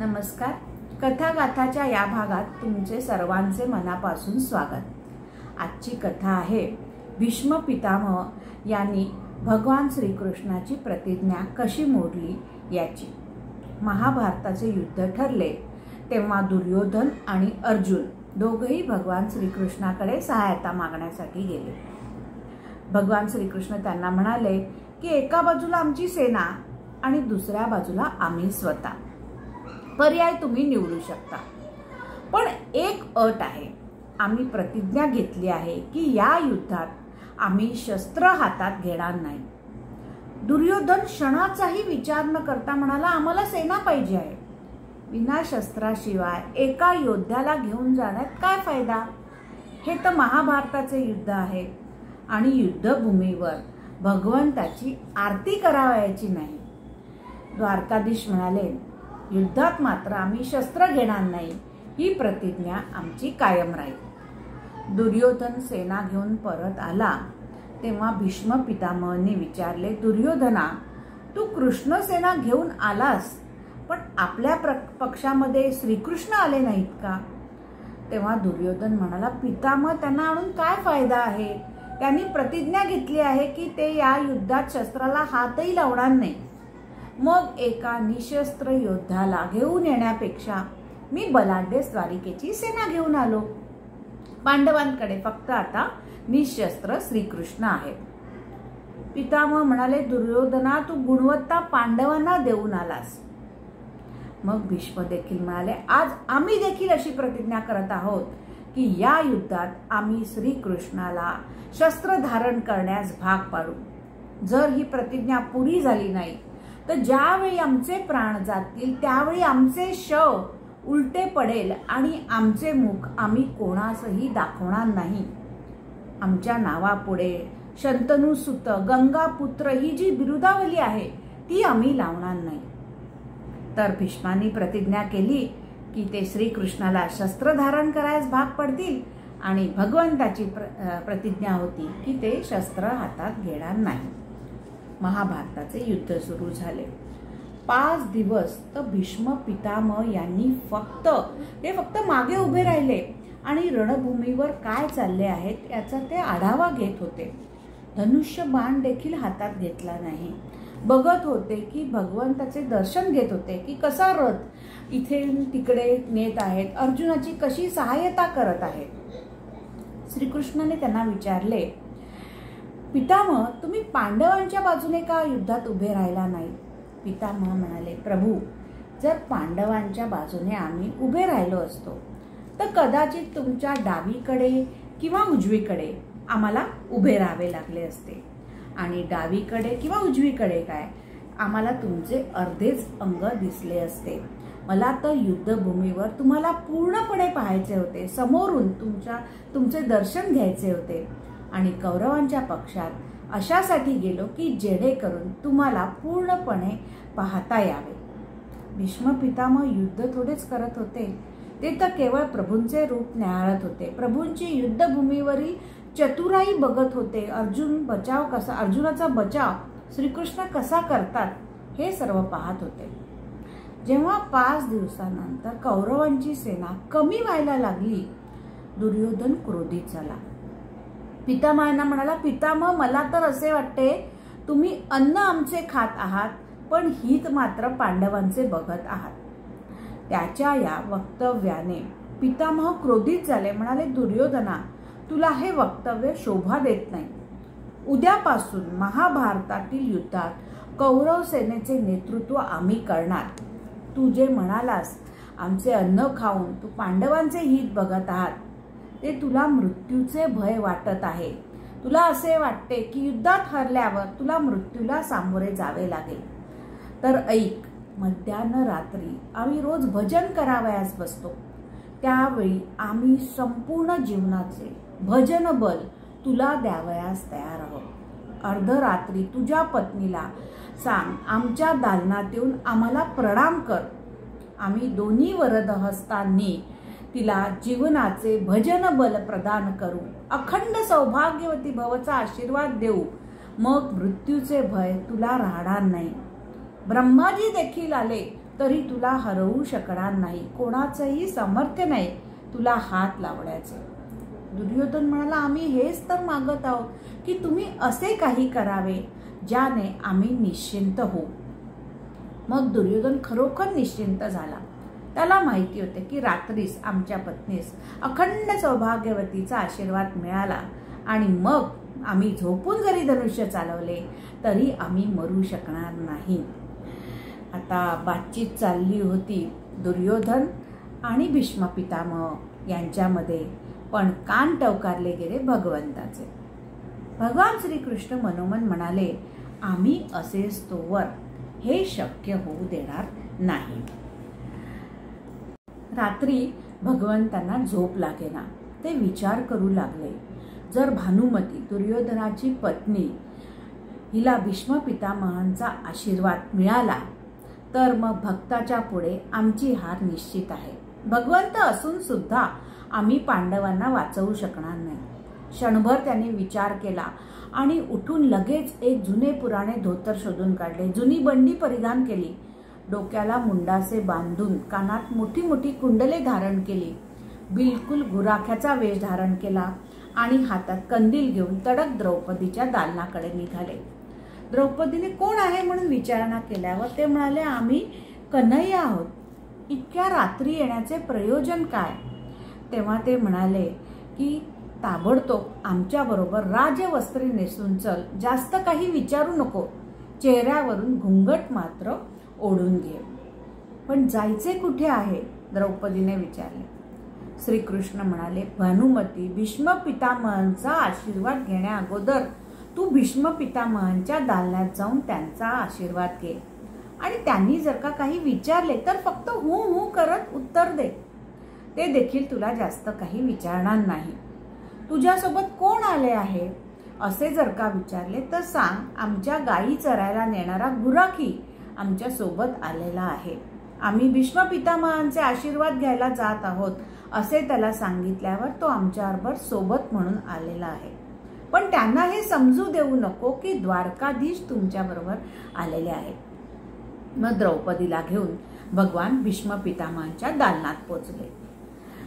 नमस्कार. कथागाथाच्या या भागात तुमचे सर्वांचे मनापासून स्वागत. आजची कथा आहे भीष्म पितामह यांनी भगवान श्रीकृष्णाची प्रतिज्ञा कशी मोडली याची. महाभारताचे युद्ध ठरले तेव्हा दुर्योधन आणि अर्जुन दोघेही भगवान श्रीकृष्णाकडे सहायता मागण्यासाठी गेले. भगवान श्रीकृष्ण त्यांना म्हणाले की एका बाजूला आमची सेना आणि दुसऱ्या बाजूला आम्ही स्वतः. पर्याय तुम्ही निवडू शकता, पण एक अट आहे. आम्ही प्रतिज्ञा घेतली आहे की या युद्धात आम्ही शस्त्र हातात घेणार नाही. दुर्योधन क्षणाचाही विचार न करता म्हणाला, आम्हाला सेना पाहिजे आहे. विना शस्त्राशिवाय एका योद्ध्याला घेऊन जाण्यात काय फायदा? हे तर महाभारताचे युद्ध आहे आणि युद्धभूमीवर भगवंताची आरती करावयाची नाही. द्वारकाधीश म्हणाले, युद्धात मात्र आम्ही शस्त्र घेणार नाही. ही प्रतिज्ञा आमची कायम राहील. दुर्योधन सेना घेऊन परत आला तेव्हा भीष्म पितामहांनी विचारले, दुर्योधना, तू कृष्ण सेना घेऊन आलास, पण आपल्या पक्षामध्ये श्रीकृष्ण आले नाहीत का? तेव्हा दुर्योधन म्हणाला, पितामह, त्यांना आणून काय फायदा आहे? त्यांनी प्रतिज्ञा घेतली आहे की ते या युद्धात शस्त्राला हातही लावणार नाही. मग एका निशस्त्र योद्ध्याला घेऊन येण्यापेक्षा मी बलाढ्य द्वारिकेची सेना घेऊन आलो. पांडवांकडे फक्त आता निशस्त्र श्रीकृष्ण आहेत. पितामह म्हणाले, दुर्योधना, तू गुणवत्ता पांडवांना देऊन आलास. मग भीष्म देखील म्हणाले, आज आम्ही देखील अशी प्रतिज्ञा करत आहोत की या युद्धात आम्ही श्रीकृष्णाला शस्त्र धारण करण्यास भाग पाडू. जर ही प्रतिज्ञा पुरी झाली नाही तर ज्यावेळी आमचे प्राण जातील त्यावेळी आमचे शव उलटे पडेल आणि आमचे मुख आम्ही कोणासही दाखवणार नाही. आमच्या नावापुढे शंतनुसुत, गंगापुत्र ही जी बिरुदावली आहे ती आम्ही लावणार नाही. तर भीष्मांनी प्रतिज्ञा केली की ते श्रीकृष्णाला शस्त्र धारण करायस भाग पडतील आणि भगवंताची प्रतिज्ञा होती की ते शस्त्र हातात घेणार नाही. महाभारताचे युद्ध सुरू झाले. 5 दिवस तर भीष्म पितामह यांनी फक्त मागे उभे राहिले आणि रणभूमीवर काय चालले आहेत याचा ते आढावा घेत होते. धनुष्य बाण देखील हातात घेतला नाही. बघत होते की भगवंताचे दर्शन घेत होते की कसा रथ इथे तिकडे नेत आहेत, अर्जुनाची कशी सहाय्यता करत आहेत. श्रीकृष्णाने त्यांना विचारले, पितामह, तुम्ही पांडवांच्या बाजूने का युद्धात उभे राहिला नाही? पितामह म्हणाले, प्रभू, जर पांडवांच्या बाजूने आम्ही उभे राहिलो असतो तर कदाचित तुमच्या डावीकडे किंवा उजवीकडे आम्हाला उभे राहावे लागले असते. आणि डावीकडे किंवा उजवीकडे काय, आम्हाला तुमचे अर्धेच अंग दिसले असते. मला तर युद्धभूमीवर तुम्हाला पूर्णपणे पाहायचे होते, समोरून तुमचे दर्शन घ्यायचे होते. आणि कौरवांच्या पक्षात अशासाठी गेलो की जेणेकरून तुम्हाला पूर्णपणे पाहता यावे. भीष्म पितामह युद्ध थोडेच करत होते, ते तर केवळ प्रभूंचे रूप न्याहाळत होते. प्रभूंची युद्धभूमीवरील चतुराई बघत होते. अर्जुनाचा बचाव श्रीकृष्ण कसा करतात हे सर्व पाहत होते. जेव्हा 5 दिवसानंतर कौरवांची सेना कमी व्हायला लागली, दुर्योधन क्रोधित झाला. पितामहांना म्हणाला, पितामह, मला तर असे वाटते तुम्ही अन्न आमचे खात आहात पण हित मात्र पांडवांचे बघत आहात. त्याच्या या वक्तव्याने पितामह क्रोधित झाले. म्हणाले, दुर्योधना, तुला हे वक्तव्य शोभा देत नाही. उद्यापासून महाभारतातील युद्धात कौरव सेनेचे नेतृत्व आम्ही करणार. तू जे म्हणालास आमचे अन्न खाऊन तू पांडवांचे हित बघत आहात, ते तुला मृत्यूचे भय वाटत आहे. तुला असे वाटते की युद्धात हरल्यावर तुला मृत्यूला सामोरे जावे लागेल. तर ऐक, मध्यान्ह रात्री आम्ही रोज भजन करावयास बसतो. त्यावेळी आम्ही संपूर्ण जीवनाचे भजन बल तुला द्यावयास तयार आहोत. अर्धरात्री तुझ्या पत्नीला सांग, आमच्या दालनात येऊन आम्हाला प्रणाम कर. आम्ही दोन्ही वरदहस्तांनी तिला जीवनाचे भजन बल प्रदान करू. अखंड सौभाग्यवती भवचा आशीर्वाद देऊ. मग मृत्यूचे भय तुला राहणार नाही. ब्रह्माजी देखील आले तरी तुला हरवू शकणार नाही, कोणाचंही सामर्थ्य नाही तुला हात लावण्याचे. दुर्योधन म्हणाला, आम्ही हेच तर मागत आहोत की तुम्ही असे काही करावे ज्याने आम्ही निश्चिंत होऊ. मग दुर्योधन खरोखर निश्चिंत झाला. त्याला माहिती होते की रात्रीस आमच्या पत्नीस अखंड सौभाग्यवतीचा आशीर्वाद मिळाला आणि मग आम्ही झोपून जरी धनुष्य चालवले तरी आम्ही मरू शकणार नाही. आता बातचीत चालली होती दुर्योधन आणि भीष्म पितामह यांच्यामध्ये, पण कान टवकारले गेले भगवंताचे. भगवान श्रीकृष्ण मनोमन म्हणाले, आम्ही असेच तोवर हे शक्य होऊ देणार नाही. रात्री भगवंतांना झोप लागेना. ते विचार करू लागले, जर भानुमती दुर्योधनाची पत्नी हिला भीष्म पितामहांचा आशीर्वाद मिळाला तर मग भक्ताच्या पुढे आमची हार निश्चित आहे. भगवंत असून सुद्धा आम्ही पांडवांना वाचवू शकणार नाही. क्षणभर त्यांनी विचार केला आणि उठून लगेच एक जुने पुराणे धोतर शोधून काढले, जुनी बंडी परिधान केली, डोक्याला मुंडासे बांधून कानात मोठी मोठी कुंडले धारण केली, बिलकुल गुराख्याचा वेश धारण केला आणि हातात कंदील घेऊन तडक द्रौपदीच्या दालनाकडे निघाले. द्रौपदीने कोण आहे म्हणून विचारणा केल्यावर ते म्हणाले, आम्ही कन्हैया आहोत. इतक्या रात्री येण्याचे प्रयोजन काय? तेव्हा ते म्हणाले की ताबडतोब आमच्या बरोबर राजवस्त्री नेसून चल, जास्त काही विचारू नको, चेहऱ्यावरून घुंगट मात्र ओढून घे. पण जायचे कुठे आहे? द्रौपदीने विचारले. श्रीकृष्ण म्हणाले, भानुमती, भीष्म पितामहांचा आशीर्वाद घेण्या अगोदर तू भीष्म पितामहांच्या दालनात जाऊन त्यांचा आशीर्वाद घे आणि त्यांनी जर का काही विचारले तर फक्त हू हू करत उत्तर दे. ते देखील तुला जास्त काही विचारणार नाही. तुझ्यासोबत कोण आले आहे असे जर का विचारले तर सांग, आमच्या गायी चरायला नेणारा गुराखी आमच्या सोबत आलेला आहे, आम्ही भीष्म पितामहांचे आशीर्वाद घ्यायला जात आहोत असे त्याला सांगितल्यावर तो आमच्याबरोबर सोबत म्हणून आलेला आहे. पण त्यांना हे समजू देऊ नको की द्वारकाधीश तुमच्या बरोबर आलेले आहे. मग द्रौपदीला घेऊन भगवान भीष्म पितामहांच्या दालनात पोचले.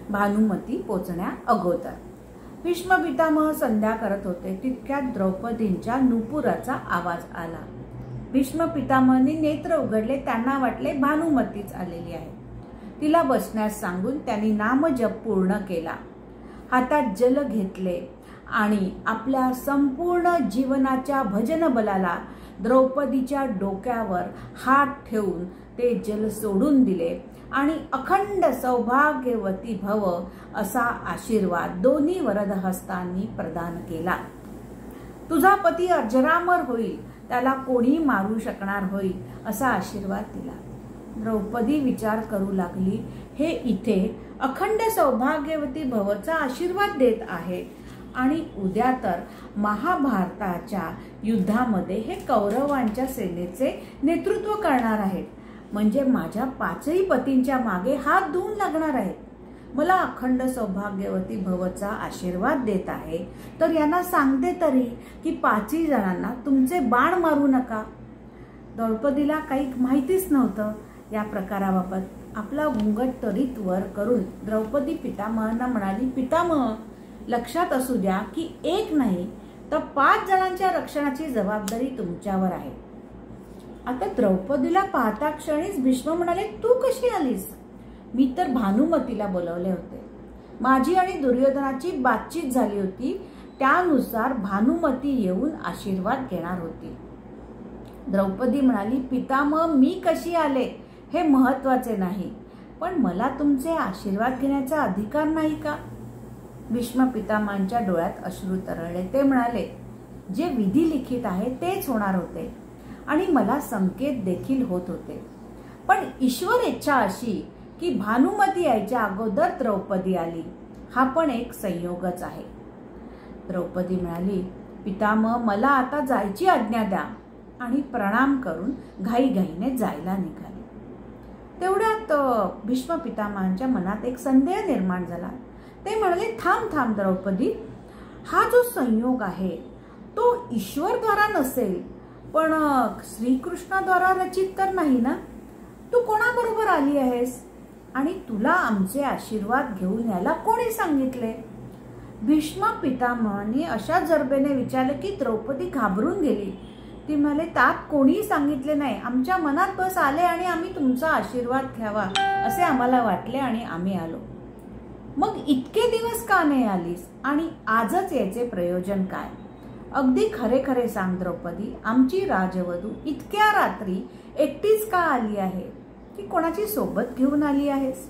भानुमती पोचण्या अगोदर भीष्म पितामह संध्या करत होते. तितक्यात द्रौपदींच्या नुपुराचा आवाज आला. भीष्म पितामहांनी नेत्र उघडले. त्यांना वाटले भानुमतीच आलेली आहे. तिला बसण्यास सांगून त्यांनी नामजप पूर्ण केला, हातात जल घेतले आणि आपल्या संपूर्ण जीवनाच्या भजन बलाला द्रौपदीच्या डोक्यावर हात ठेवून ते जल सोडून दिले आणि अखंड सौभाग्यवती भव असा आशीर्वाद दोन्ही वरद हस्तांनी प्रदान केला. तुझा पती अजरामर होईल, त्याला कोणी मारू शकणार होईल असा आशीर्वाद दिला. द्रौपदी विचार करू लागली, हे इथे अखंड सौभाग्यवती भवचा आशीर्वाद देत आहे आणि उद्या तर महाभारताच्या युद्धामध्ये हे कौरवांच्या सेनेचे नेतृत्व करणार आहेत, म्हणजे माझ्या पाचही पतींच्या मागे हात धुवून लागणार आहेत. मला अखंड सौभाग्यवती भवचा आशीर्वाद देत आहे तर यांना सांगते तरी की पाचही जणांना तुमचे बाण मारू नका. द्रौपदीला काही माहितीच नव्हतं या प्रकाराबाबत. आपला घुंगट त्वरित वर करून द्रौपदी पितामहांना म्हणाली, पितामह, लक्षात असू द्या की एक नाही तर 5 जणांच्या रक्षणाची जबाबदारी तुमच्यावर आहे. आता द्रौपदीला पाहता क्षणीच भीष्म म्हणाले, तू कशी आलीस? मी तर भानुमतीला बोलवले होते. माझी आणि दुर्योधनाची बातचीत झाली होती, त्यानुसार भानुमती येऊन आशीर्वाद घेणार होती. द्रौपदी म्हणाली, पितामह, मी कशी आले हे महत्वाचे नाही, पण मला तुमचे आशीर्वाद घेण्याचा अधिकार नाही का? भीष्म पितामहांच्या डोळ्यात अश्रू तरळले. ते म्हणाले, जे विधी लिखित आहे तेच होणार होते आणि मला संकेत देखील होत होते, पण ईश्वर इच्छा अशी की भानुमती यायच्या अगोदर द्रौपदी आली, हा पण एक संयोगच आहे. द्रौपदी म्हणाली, पितामह, मला आता जायची आज्ञा द्या आणि प्रणाम करून घाईघाईने जायला निघाली. तेवढ्यात भीष्म पितामहांच्या मनात एक संदेह निर्माण झाला. ते म्हणाले, थांब थांब द्रौपदी, हा जो संयोग आहे तो ईश्वर द्वारा नसेल पण श्रीकृष्णाद्वारा रचित तर नाही ना? तू कोणाबरोबर आली आहेस आणि तुला आमचे आशीर्वाद घेऊन यायला कोणी सांगितले? भीष्म पितामहांनी अशा जरबेने विचारले की द्रौपदी घाबरून गेली. ती म्हणाली, तात कोणी सांगितले नाही, आमच्या मनात बस आले आणि आम्ही तुमचा आशीर्वाद घ्यावा असे आम्हाला वाटले आणि आम्ही आलो. मग इतके दिवस का नाही आलीस आणि आजच याचे प्रयोजन काय? अगदी खरे खरे सांग द्रौपदी, आमची राजवधू इतक्या रात्री एकटीच का आली आहे की कोणाची सोबत घेऊन आली आहेस?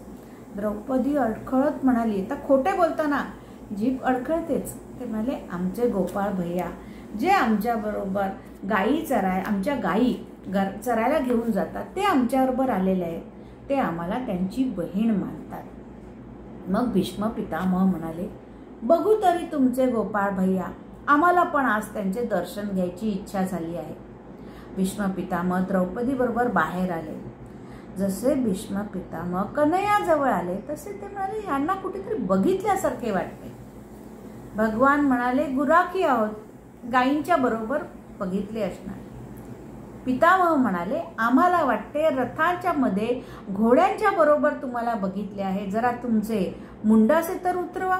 द्रौपदी अडखळत म्हणाली, आता खोटे बोलताना जीभ अडखळतेच. ते म्हणाले, आमचे गोपाळ भैया जे आमच्या बरोबर आमच्या गायी चरायला घेऊन जातात ते आमच्याबरोबर आलेले आहेत. ते आम्हाला त्यांची बहीण मानतात. मग भीष्म पितामह म्हणाले, बघू तरी तुमचे गोपाळ भैया, आम्हाला पण आज त्यांचे दर्शन घ्यायची इच्छा झाली आहे. भीष्म पितामह द्रौपदी बरोबर बाहेर आले. जसे भीष्म पितामह कन्हैयाजवळ आले तसे ते म्हणाले, यांना कुठेतरी बघितल्यासारखे वाटते. भगवान म्हणाले, गुराखी आहोत, गायींच्या बरोबर बघितले असणार. पितामह म्हणाले, आम्हाला वाटते रथांच्या मध्ये घोड्यांच्या बरोबर तुम्हाला बघितले आहे. जरा तुमचे मुंडासे तर उतरवा.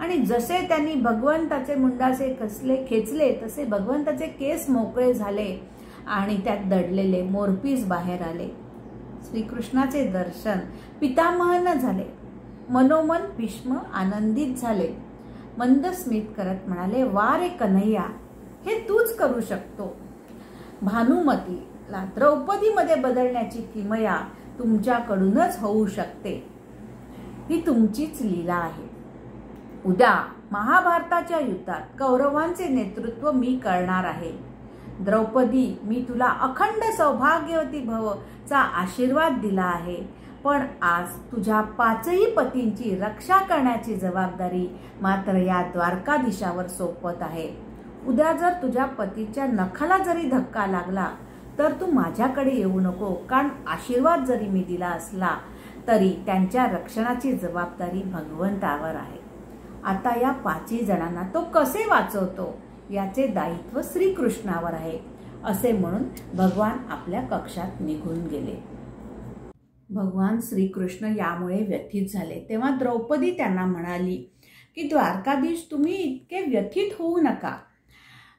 आणि जसे त्यांनी भगवंताचे मुंडासे खेचले तसे भगवंताचे केस मोकळे झाले आणि त्यात दडलेले मोरपीस बाहेर आले. श्रीकृष्णाचे दर्शन पितामहांना झाले. मनोमन भीष्म आनंदित झाले. मंद स्मित करत म्हणाले, वा रे कन्हैया, हे तूच करू शकतो. भानुमतीला द्रौपदीमध्ये बदलण्याची किमया तुमच्याकडूनच होऊ शकते. ही तुमचीच लीला आहे. उद्या महाभारताच्या युद्धात कौरवांचे नेतृत्व मी करणार आहे. द्रौपदी, मी तुला अखंड सौभाग्यवती भव चा आशीर्वाद दिला आहे, पण आज तुझ्या पाचही पतींची रक्षा करण्याची जबाबदारी मात्र या द्वारकाधीशावर सोपवत आहे. उद्या जर तुझ्या पतीच्या नखाला जरी धक्का लागला तर तू माझ्याकडे येऊ नको, कारण आशीर्वाद जरी मी दिला असला तरी त्यांच्या रक्षणाची जबाबदारी भगवंतावर आहे. आता या पाचही जणांना तो कसे वाचवतो याचे दायित्व श्रीकृष्णावर आहे. असे म्हणून भगवान आपल्या कक्षात निघून गेले. भगवान श्रीकृष्ण यामुळे व्यथित झाले. तेव्हा द्रौपदी त्यांना म्हणाली की द्वारकाधीश, तुम्ही इतके व्यथित होऊ नका.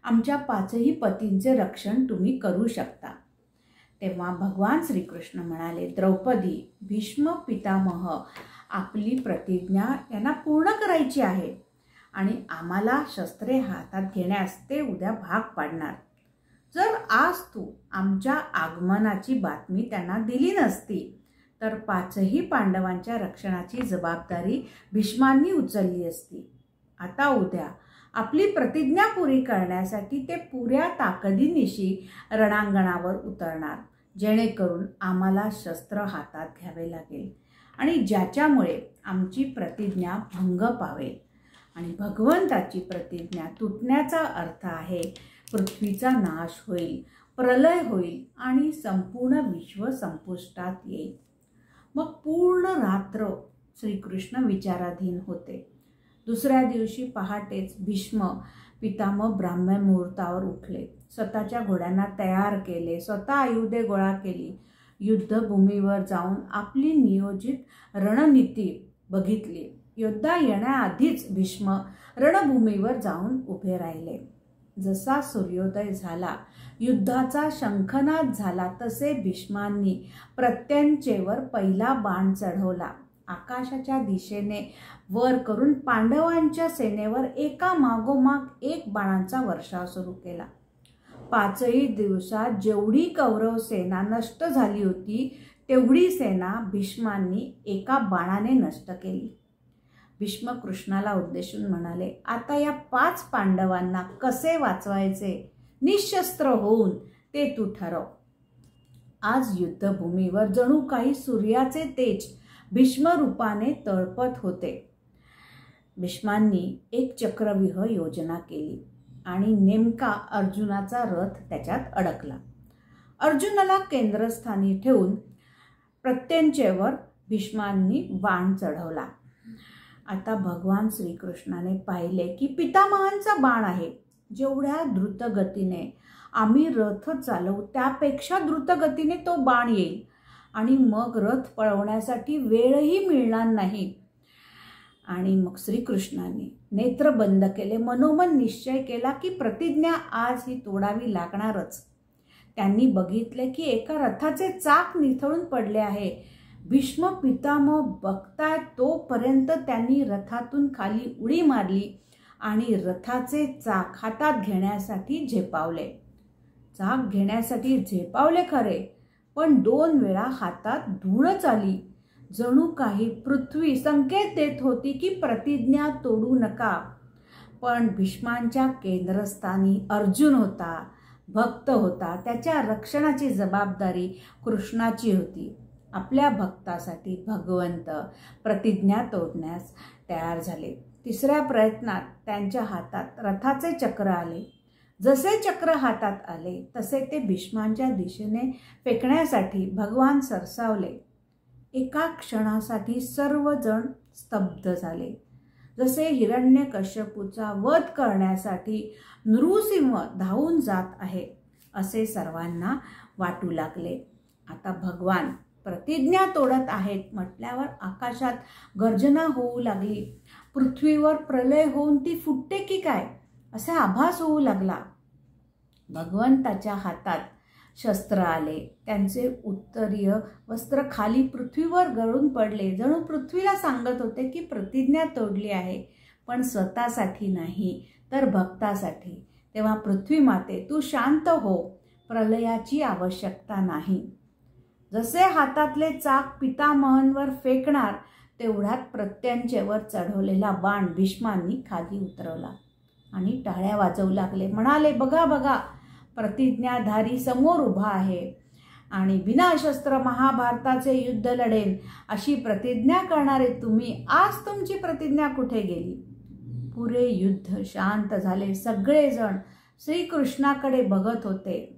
आमच्या पाचही पतींचे रक्षण तुम्ही करू शकता. तेव्हा भगवान श्रीकृष्ण म्हणाले, द्रौपदी, भीष्म पितामह आपली प्रतिज्ञा यांना पूर्ण करायची आहे आणि आम्हाला शस्त्रे हातात घेण्यास ते उद्या भाग पाडणार. जर आज तू आमच्या आगमनाची बातमी त्यांना दिली नसती तर पाचही पांडवांच्या रक्षणाची जबाबदारी भीष्मांनी उचलली असती. आता उद्या आपली प्रतिज्ञा पुरी करण्यासाठी ते पुऱ्या ताकदीनिशी रणांगणावर उतरणार, जेणेकरून आम्हाला शस्त्र हातात घ्यावे लागेल आणि ज्याच्यामुळे आमची प्रतिज्ञा भंग पावेल. आणि भगवंताची प्रतिज्ञा तुटण्याचा अर्थ आहे पृथ्वीचा नाश होईल, प्रलय होईल आणि संपूर्ण विश्व संपुष्टात येईल. मग पूर्ण रात्र श्रीकृष्ण विचाराधीन होते. दुसऱ्या दिवशी पहाटेच भीष्म पितामह ब्राह्मण मुहूर्तावर उठले. स्वतःच्या घोड्यांना तयार केले, स्वतः आयुधे गोळा केली. युद्धभूमीवर जाऊन आपली नियोजित रणनीती बघितली. योद्धा येण्याआधीच भीष्म रणभूमीवर जाऊन उभे राहिले. जसा सूर्योदय झाला, युद्धाचा शंखनाद झाला, तसे भीष्मांनी प्रत्यंचेवर पहिला बाण चढवला. आकाशाच्या दिशेने वर करून पांडवांच्या सेनेवर एका मागोमाग एक बाणांचा वर्षाव सुरू केला. पाचही दिवसात जेवढी कौरव सेना नष्ट झाली होती तेवढी सेना भीष्मांनी एका बाणाने नष्ट केली. भीष्म कृष्णाला उद्देशून म्हणाले, आता या 5 पांडवांना कसे वाचवायचे निशस्त्र होऊन ते तू ठरव. आज युद्धभूमीवर जणू काही सूर्याचे तेज भीष्म रूपाने तळपत होते. भीष्मांनी एक चक्रव्यूह योजना केली आणि नेमका अर्जुनाचा रथ त्याच्यात अडकला. अर्जुनाला केंद्रस्थानी ठेवून प्रत्यंचेवर भीष्मांनी बाण चढवला. आता भगवान श्रीकृष्णाने पाहिले की पितामहांचा बाण आहे. जेवढ्या द्रुतगतीने आम्ही रथ चालवू त्यापेक्षा द्रुतगतीने तो बाण येईल आणि मग रथ पळवण्यासाठी वेळही मिळणार नाही. आणि मग श्रीकृष्णाने नेत्र बंद केले, मनोमन निश्चय केला की प्रतिज्ञा आज ही तोडावी लागणारच. त्यांनी बघितले की एका रथाचे चाक निथळून पडले आहे. भीष्म पितामह बघतायत तोपर्यंत त्यांनी रथातून खाली उडी मारली आणि रथाचे चाक हातात घेण्यासाठी झेपावले. चाक घेण्यासाठी झेपावले खरे, पण 2 वेळा हातात धूळच आली. जणू काही पृथ्वी संकेत देत होती की प्रतिज्ञा तोडू नका. पण भीष्मांच्या केंद्रस्थानी अर्जुन होता, भक्त होता. त्याच्या रक्षणाची जबाबदारी कृष्णाची होती. आपल्या भक्तासाठी भगवंत प्रतिज्ञा तोडण्यास तयार झाले. 3ऱ्या प्रयत्नात त्यांच्या हातात रथाचे चक्र आले. जसे चक्र हातात आले तसे ते भीष्मांच्या दिशेने फेकण्यासाठी भगवान सरसावले. एका क्षणासाठी सर्वजण स्तब्ध झाले. जसे हिरण्यकश्यपूचा वध करण्यासाठी नृसिंह धावून जात आहे असे सर्वांना वाटू लागले. आता भगवान प्रतिज्ञा तोडत आहेत म्हटल्यावर आकाशात गर्जना होऊ लागली. पृथ्वीवर प्रलय होऊन ती फुटते की काय असा आभास होऊ लागला. भगवंताच्या हातात शस्त्र आले. त्यांचे उत्तरीय वस्त्र खाली पृथ्वीवर गळून पडले. जणू पृथ्वीला सांगत होते की प्रतिज्ञा तोडली आहे, पण स्वतःसाठी नाही तर भक्तासाठी. तेव्हा पृथ्वी माते तू शांत हो, प्रलयाची आवश्यकता नाही. जसे हातातले चाक पितामहांवर फेकणार तेवढ्यात प्रत्यंचेवर चढवलेला बाण भीष्मांनी खाली उतरवला आणि टाळ्या वाजवू लागले. म्हणाले, बघा बघा, प्रतिज्ञाधारी समोर उभा आहे आणि बिना शस्त्र महाभारताचे युद्ध लढेल अशी प्रतिज्ञा करणारे तुम्ही आज तुमची प्रतिज्ञा कुठे गेली? पुरे युद्ध शांत झाले. सगळेजण श्रीकृष्णाकडे बघत होते.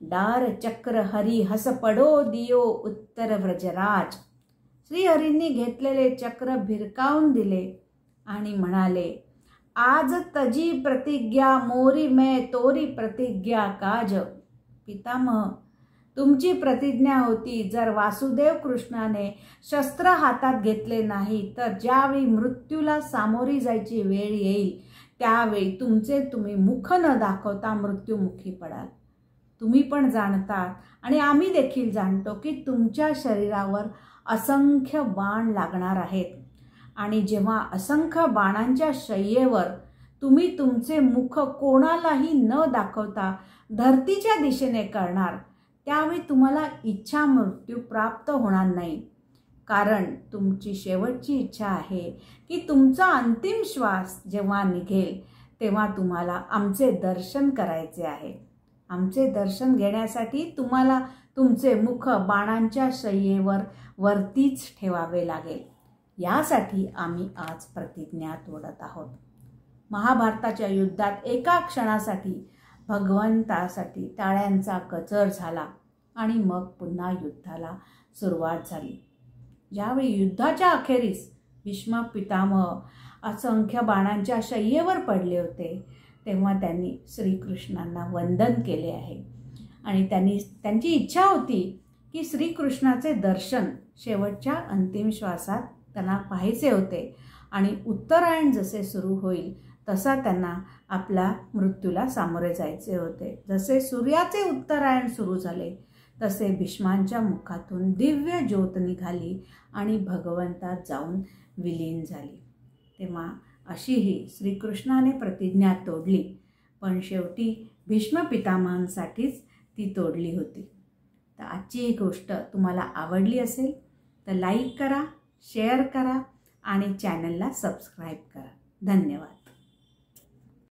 डार चक्र हरी हस पडो दियो उत्तर व्रजराज. श्रीहरींनी घेतलेले चक्र भिरकावून दिले आणि म्हणाले, आज तजी प्रतिज्ञा मोरी मैं तोरी प्रतिज्ञा काज. पितामह, तुमची प्रतिज्ञा होती जर वासुदेव कृष्णाने शस्त्र हातात घेतले नाही तर ज्यावेळी मृत्यूला सामोरी जायची वेळ येईल त्यावेळी तुम्ही मुख न दाखवता मृत्युमुखी पडाल. तुम्ही पण जाणता आणि आम्ही देखील जाणतो की तुमच्या शरीरावर असंख्य बाण लागणार आहेत आणि जेव्हा असंख्य बाणांच्या शय्येवर तुम्ही तुमचे मुख कोणालाही न दाखवता धरतीच्या दिशेने करणार त्यावेळी तुम्हाला इच्छा मृत्यू प्राप्त होणार नाही. कारण तुमची शेवटची इच्छा आहे की तुमचा अंतिम श्वास जेव्हा निघेल तेव्हा तुम्हाला आमचे दर्शन करायचे आहे. आमचे दर्शन घेण्यासाठी तुम्हाला तुमचे मुख बाणांच्या शय्येवर वरतीच ठेवावे लागेल. यासाठी आम्ही आज प्रतिज्ञा तोडत आहोत. महाभारताच्या युद्धात एका क्षणासाठी भगवंतासाठी टाळ्यांचा गजर झाला आणि मग पुन्हा युद्धाला सुरुवात झाली. ज्यावेळी युद्धाच्या अखेरीस भीष्म पितामह असंख्य बाणांच्या शय्येवर पडले होते तेव्हा त्यांनी श्रीकृष्णांना वंदन केले आहे आणि त्यांची इच्छा होती की श्रीकृष्णाचे दर्शन शेवटच्या अंतिम श्वासात त्यांना पाहायचे होते आणि उत्तरायण जसे सुरू होईल तसा त्यांना आपल्या मृत्यूला सामोरे जायचे होते. जसे सूर्याचे उत्तरायण सुरू झाले तसे भीष्मांच्या मुखातून दिव्य ज्योत निघाली आणि भगवंतात जाऊन विलीन झाली. तेव्हा अशी ही श्रीकृष्णाने प्रतिज्ञा तोडली, पण शेवटी भीष्म पितामहांसाठीच ती तोडली होती. तर आजची ही गोष्ट तुम्हाला आवडली असेल तर लाईक करा, शेअर करा आणि चॅनलला सबस्क्राईब करा. धन्यवाद.